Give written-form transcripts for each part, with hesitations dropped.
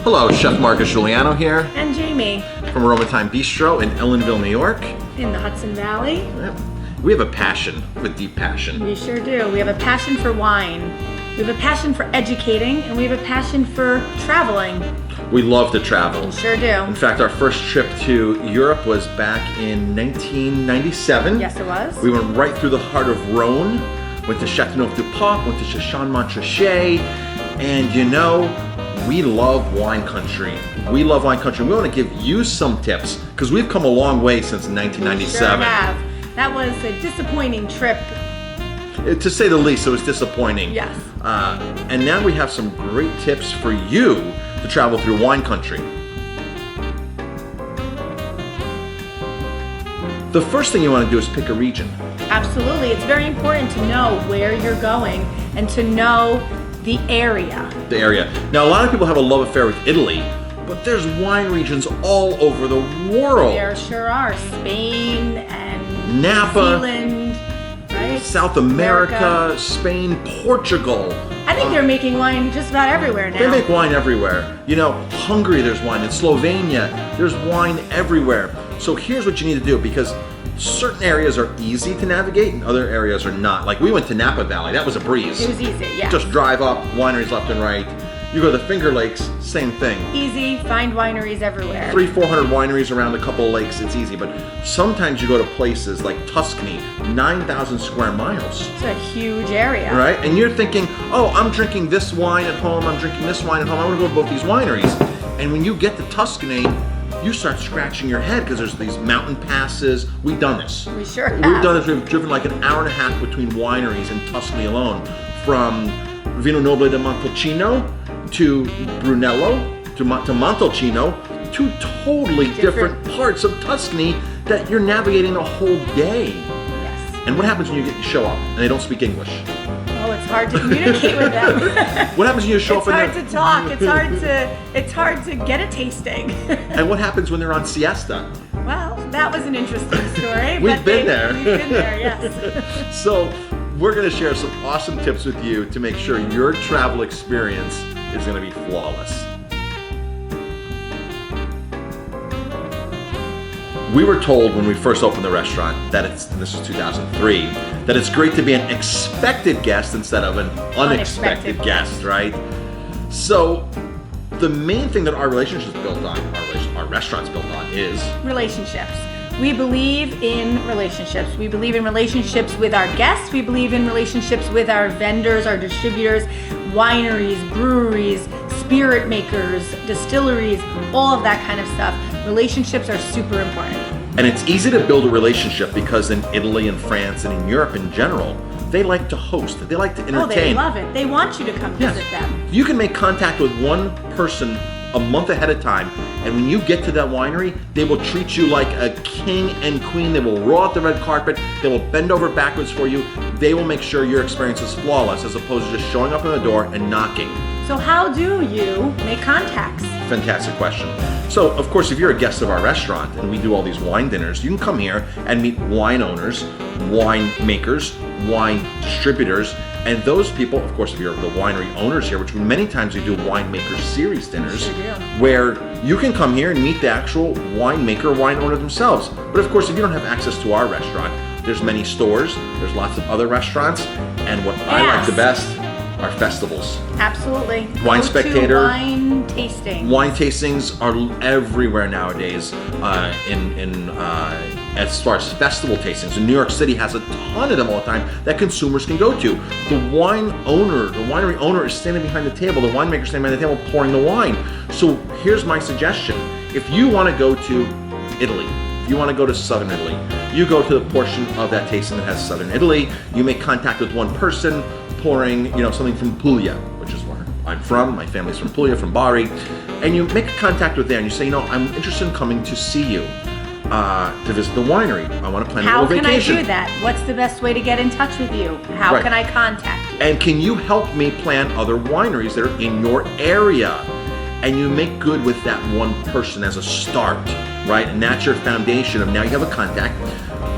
Hello, Chef Marcus Guiliano here And Jamie. from Aroma Time Bistro in Ellenville, New York. In the Hudson Valley. We have a passion, a deep passion. We sure do. We have a passion for wine. We have a passion for educating, and we have a passion for traveling. We love to travel. We sure do. In fact, our first trip to Europe was back in 1997. Yes, it was. We went right through the heart of Rhone, went to Châteauneuf-du-Pape, went to Chassagne-Montrachet, and you know, we love wine country. We love wine country. We want to give you some tips because we've come a long way since 1997. We sure have. That was a disappointing trip. To say the least, it was disappointing. Yes. And now we have some great tips for you to travel through wine country. The first thing you want to do is pick a region. Absolutely. It's very important to know where you're going and to know the area. The area. Now, a lot of people have a love affair with Italy, but there's wine regions all over the world. There sure are. Spain and Napa, New Zealand, right? South America, Spain, Portugal. I think they're making wine just about everywhere now. They make wine everywhere. You know, Hungary, there's wine. In Slovenia, there's wine everywhere. So here's what you need to do, because certain areas are easy to navigate and other areas are not. Like we went to Napa Valley, that was a breeze. It was easy, yeah. Just drive up, wineries left and right. You go to the Finger Lakes, same thing. Easy, find wineries everywhere. 300-400 wineries around a couple of lakes, it's easy. But sometimes you go to places like Tuscany, 9,000 square miles. It's a huge area. Right? And you're thinking, oh, I'm drinking this wine at home, I'm drinking this wine at home, I want to go to both these wineries. And when you get to Tuscany, you start scratching your head because there's these mountain passes. We've done this. We sure have. We've done this. We've driven like an hour and a half between wineries in Tuscany alone, from Vino Nobile di Montalcino to Brunello to Montalcino, two totally different parts of Tuscany that you're navigating a whole day. Yes. And what happens when you show up and they don't speak English? Oh, it's hard to communicate with them. What happens when you show It's up hard to talk. It's hard to get a tasting. And what happens when they're on siesta? Well, that was an interesting story. We've been there. We've been there, yes. So we're going to share some awesome tips with you to make sure your travel experience is going to be flawless. We were told when we first opened the restaurant that this was 2003, that it's great to be an expected guest instead of an unexpected guest, right? So the main thing that our relationship's built on, our restaurant's built on, is relationships. We believe in relationships. We believe in relationships with our guests. We believe in relationships with our vendors, our distributors, wineries, breweries, spirit makers, distilleries, all of that kind of stuff. Relationships are super important. And it's easy to build a relationship because in Italy and France and in Europe in general, they like to host. They like to entertain. Oh, they love it. They want you to come visit them. You can make contact with one person a month ahead of time, and when you get to that winery, they will treat you like a king and queen. They will roll out the red carpet. They will bend over backwards for you. They will make sure your experience is flawless as opposed to just showing up at the door and knocking. So how do you make contacts? Fantastic question. So, of course, if you're a guest of our restaurant and we do all these wine dinners, you can come here and meet wine owners, wine makers, wine distributors, and those people, of course, if you're the winery owners here, which many times we do winemaker series dinners, where you can come here and meet the actual winemaker, wine owner themselves. But of course, if you don't have access to our restaurant, there's many stores, there's lots of other restaurants, and what I like the best are festivals. Absolutely. Wine Spectator. Wine tasting. Wine tastings are everywhere nowadays. As far as festival tastings, and New York City has a ton of them all the time that consumers can go to. The winery owner is standing behind the table. The winemaker is standing behind the table pouring the wine. So here's my suggestion: if you want to go to Italy, if you want to go to Southern Italy, you go to the portion of that tasting that has Southern Italy. You make contact with one person pouring, something from Puglia, which is where I'm from. My family's from Puglia, from Bari, and you make contact with them. And you say, I'm interested in coming to see you to visit the winery. I want to plan a little vacation. How can I do that? What's the best way to get in touch with you? How can I contact you? And can you help me plan other wineries that are in your area? And you make good with that one person as a start, right? And that's your foundation of now you have a contact.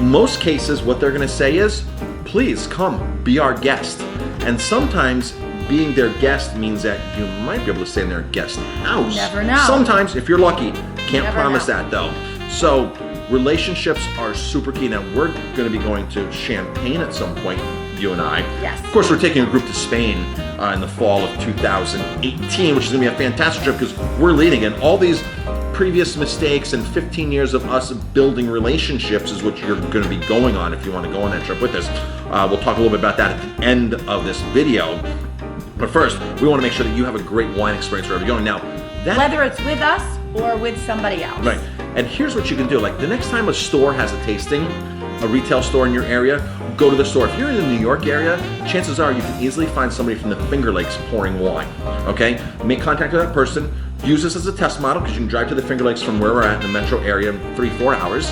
Most cases, what they're going to say is, please come, be our guest. And sometimes being their guest means that you might be able to stay in their guest house. Never know. Sometimes, if you're lucky. Can't Never promise know. that though. So relationships are super key. Now we're going to be going to Champagne at some point, you and I. Yes. Of course, we're taking a group to Spain in the fall of 2018, which is going to be a fantastic trip because we're leading it. All these previous mistakes and 15 years of us building relationships is what you're going to be going on if you want to go on that trip with us. We'll talk a little bit about that at the end of this video. But first, we want to make sure that you have a great wine experience wherever you're going. Now, Whether it's with us or with somebody else. Right. And here's what you can do. Like the next time a store has a tasting, a retail store in your area, go to the store. If you're in the New York area, chances are you can easily find somebody from the Finger Lakes pouring wine. Okay? Make contact with that person. Use this as a test model because you can drive to the Finger Lakes from where we're at in the metro area in 3-4 hours.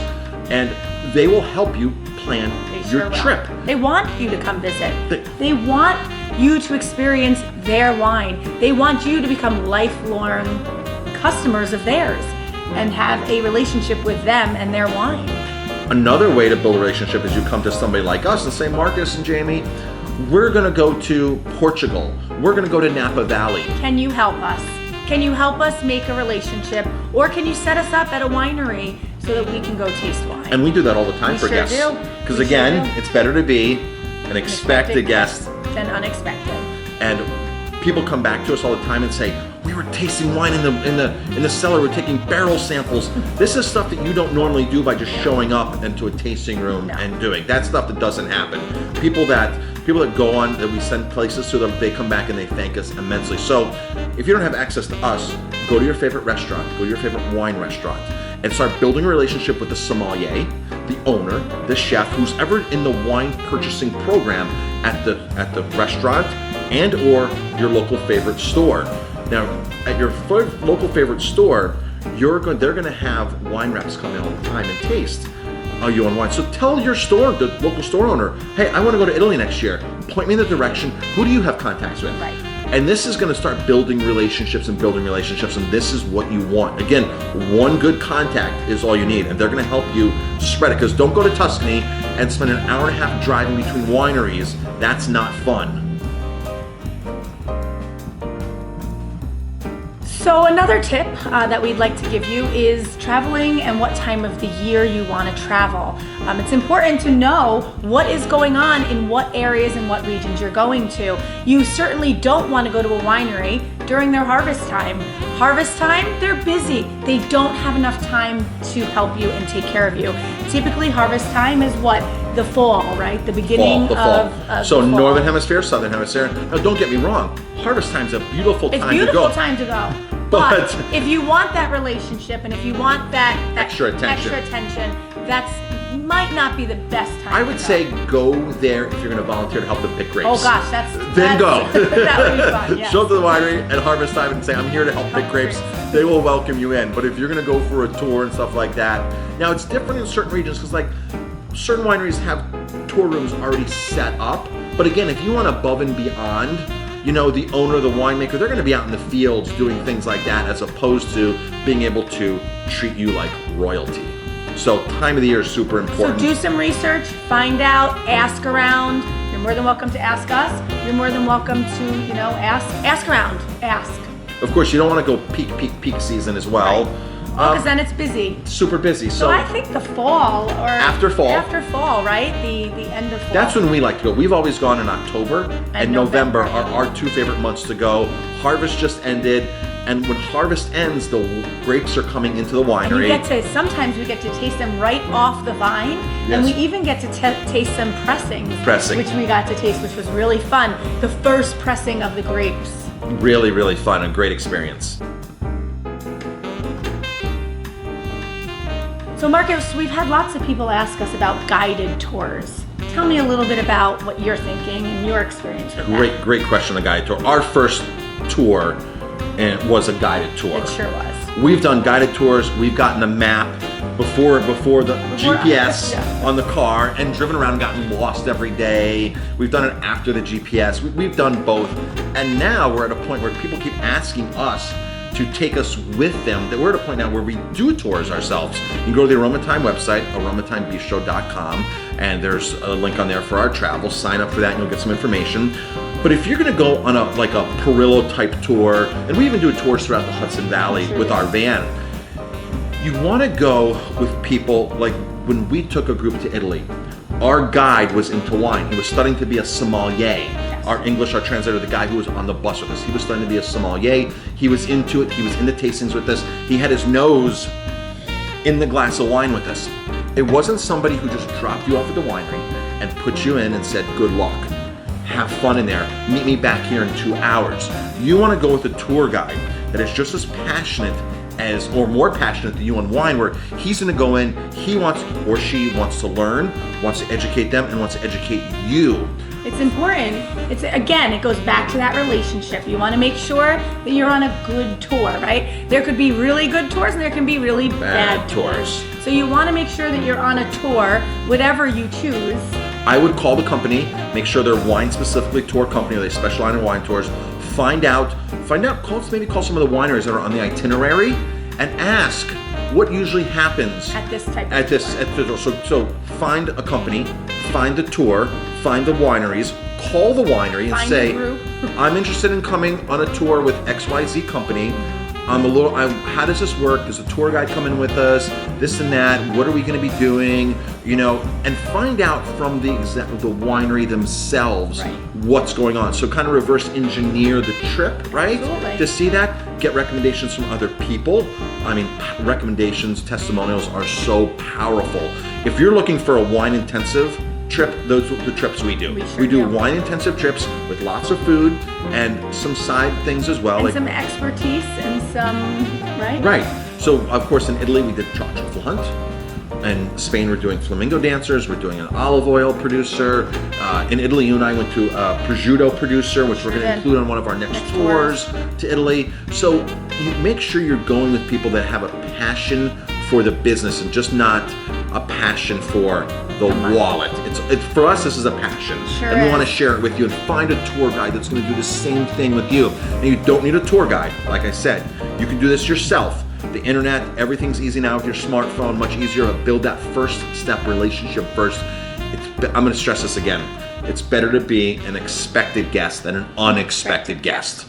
And they will help you plan your trip. They want you to come visit. They want you to experience their wine. They want you to become lifelong customers of theirs and have a relationship with them and their wine. Another way to build a relationship is you come to somebody like us and say, Marcus and Jamie, we're going to go to Portugal. We're going to go to Napa Valley. Can you help us? Can you help us make a relationship? Or can you set us up at a winery so that we can go taste wine? And we do that all the time for sure guests. do. Because We again, sure do. it's better to be an expected guest. Than unexpected. And people come back to us all the time and say, we were tasting wine in the cellar, we're taking barrel samples. This is stuff that you don't normally do by just showing up into a tasting room and doing. That's stuff that doesn't happen. People that go on, that we send places to them, they come back and they thank us immensely. So if you don't have access to us, go to your favorite restaurant, go to your favorite wine restaurant, and start building a relationship with the sommelier, the owner, the chef, who's ever in the wine purchasing program at the restaurant and or your local favorite store. Now, at your local favorite store, they're going to have wine reps come in all the time and taste you on wine. So tell your store, the local store owner, hey, I want to go to Italy next year. Point me in the direction. Who do you have contacts with? Right. And this is going to start building relationships, and this is what you want. Again, one good contact is all you need, and they're going to help you spread it. Because don't go to Tuscany and spend an hour and a half driving between wineries. That's not fun. So another tip that we'd like to give you is traveling and what time of the year you want to travel. It's important to know what is going on in what areas and what regions you're going to. You certainly don't want to go to a winery during their harvest time. Harvest time, they're busy. They don't have enough time to help you and take care of you. Typically, harvest time is what? The fall, right? The beginning the fall. of So the fall. Northern Hemisphere, Southern Hemisphere. Now, don't get me wrong. Harvest time's a beautiful time to go. It's beautiful time to go. But if you want that relationship and if you want that extra attention, that's might not be the best time. I would say go there if you're going to volunteer to help them pick grapes. Oh gosh, then go. That would be fun. Yes. Show up to the winery at harvest time and say, I'm here to help pick grapes. They will welcome you in. But if you're going to go for a tour and stuff like that, now it's different in certain regions because like certain wineries have tour rooms already set up. But again, if you want above and beyond, you know, the owner, the winemaker, they're going to be out in the fields doing things like that as opposed to being able to treat you like royalty. So time of the year is super important. So do some research, find out, ask around. You're more than welcome to ask us. You're more than welcome to, you know, ask around. Ask. Of course, you don't want to go peak season as well. Right. Because then it's busy. Super busy. So I think the fall or after fall, right? The end of fall. That's when we like to go. We've always gone in October and November are our two favorite months to go. Harvest just ended, and when harvest ends, the grapes are coming into the winery. And sometimes we get to taste them right off the vine, and we even get to taste some pressing, which we got to taste, which was really fun. The first pressing of the grapes. Really, really fun and great experience. So Marcus, we've had lots of people ask us about guided tours. Tell me a little bit about what you're thinking and your experience with that. Great question, the guided tour. Our first tour was a guided tour. It sure was. We've done guided tours. We've gotten a map before the GPS on the car and driven around and gotten lost every day. We've done it after the GPS. We've done both. And now we're at a point where people keep asking us to take us with them, that we're at a point now where we do tours ourselves. You can go to the Aromatime website, aromatimebistro.com, and there's a link on there for our travel. Sign up for that and you'll get some information. But if you're gonna go on a Perillo type tour, and we even do tours throughout the Hudson Valley with our van, you wanna go with people, like when we took a group to Italy, our guide was into wine. He was studying to be a sommelier. Our translator, the guy who was on the bus with us, he was studying to be a sommelier. He was into it, he was in the tastings with us. He had his nose in the glass of wine with us. It wasn't somebody who just dropped you off at the winery and put you in and said, good luck, have fun in there, meet me back here in 2 hours. You wanna go with a tour guide that is just as passionate as, or more passionate than you on wine, where he's gonna go in, he wants, or she wants to learn, wants to educate them, and wants to educate you. It's important. Again, it goes back to that relationship. You want to make sure that you're on a good tour, right? There could be really good tours and there can be really bad tours. So you want to make sure that you're on a tour, whatever you choose. I would call the company, make sure they're wine specifically tour company, or they specialize in wine tours. Find out, maybe call some of the wineries that are on the itinerary and ask what usually happens At this type of tour. So find a company, find the tour, find the wineries, call the winery and Find say, a group. I'm interested in coming on a tour with XYZ company. How does this work? Does a tour guide come in with us? This and that. What are we going to be doing? You know, and find out from the winery themselves what's going on. So kind of reverse engineer the trip, right? Absolutely. To see that, get recommendations from other people. I mean, recommendations, testimonials are so powerful. If you're looking for a wine intensive trip, those are the trips we do. We do wine intensive trips with lots of food and some side things as well. And some expertise and some, right? Right. So of course in Italy we did truffle hunt. In Spain we're doing flamingo dancers, we're doing an olive oil producer. In Italy you and I went to a prosciutto producer, which we're going to include on one of our next tours to Italy. So you make sure you're going with people that have a passion for the business and just not a passion for the wallet. It's for us, this is a passion. And we want to share it with you, and find a tour guide that's going to do the same thing with you. And you don't need a tour guide. Like I said, you can do this yourself. The internet, everything's easy now with your smartphone, much easier to build that first step relationship first. I'm going to stress this again. It's better to be an expected guest than an unexpected guest.